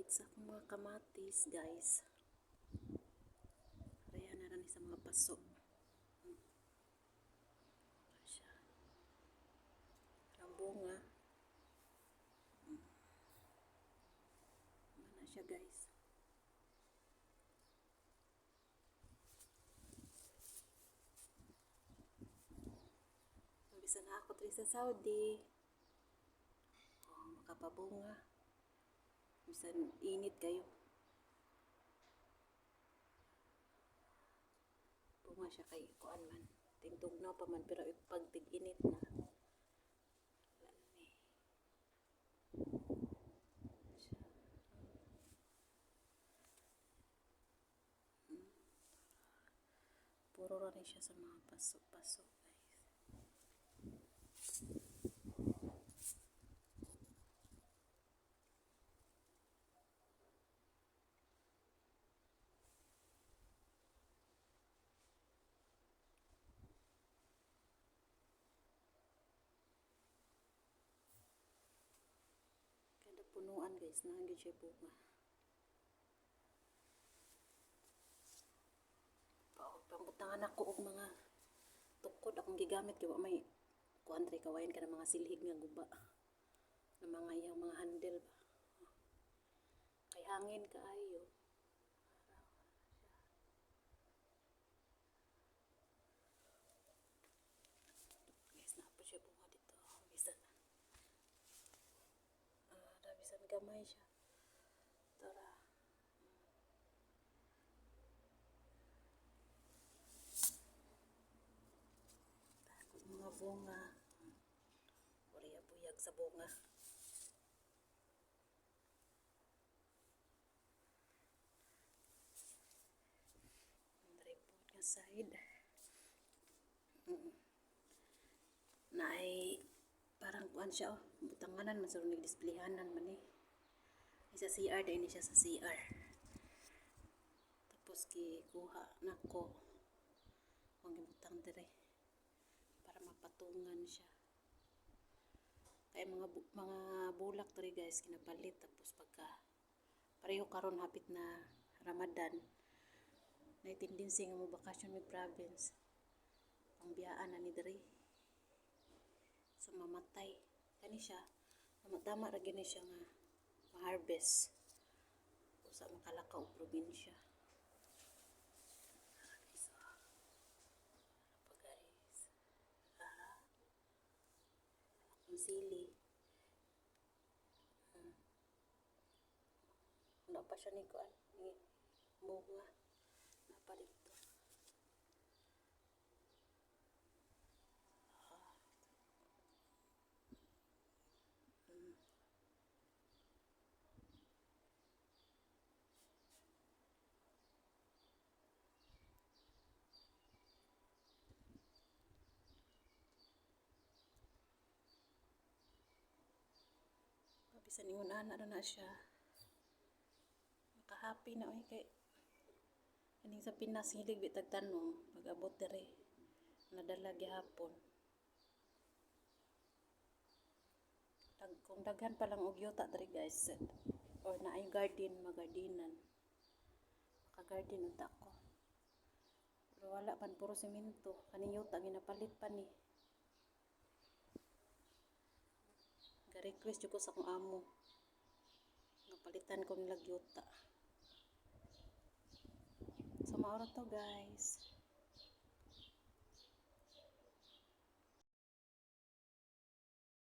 Balik sa akong mga kamatis, guys. Kaya na rin sa mga paso. Siya. Ang bunga. Ano siya, guys. Bisa na ako dito sa Saudi. Makapabunga. Bisan init kayo. Bunga siya kay kuan man. Tingtugnaw pa man pero pag tig-init na. Puro rin siya sa mga paso-paso, guys. Kada punuan, guys, nahangin siya bunga. Pambutangan ako og mga tukod akong gigamit kay wa may kuan tre kawayan ka ng mga silhig nga guba. Ng mga iyang mga handle ba. Kay hangin kaayo. Guys, napo siya bunga dito. Bisan. Bisan gamay siya. Tara. Mga bunga. Buyag sa bunga. Report nga side. Na ay parang kuan siya oh. Butanganan man sa nagdisplayhanan man eh. Isa CR din siya sa CR. Tapos kuha nako. Ang gibutang dire para mapatungan siya. Kaya mga bulak to rin guys kinapalit tapos pagka pareho karon hapit na Ramadan na tendency nga mo bakasyon may province ang biyaan na ni diri so mamatay kani siya tama ra gini siya nga ma-harvest usa makalakaw probinsya. Sili. Wala pa siya ni kuan ni bunga. Napa dito. Bisan ingon ana na siya. Makahappy na oy kay kaning sa Pinas hilig bitag tanong pag-abot diri nadala gihapon. Kung daghan pa lang og yuta diri guys or naay garden magardinan. Maka-garden unta ko. Pero wala pan puro semento kaning yuta ginapalit pa ni. Ga-request ko sa akong amo. Napalitan ko nilag yuta. So maura to guys.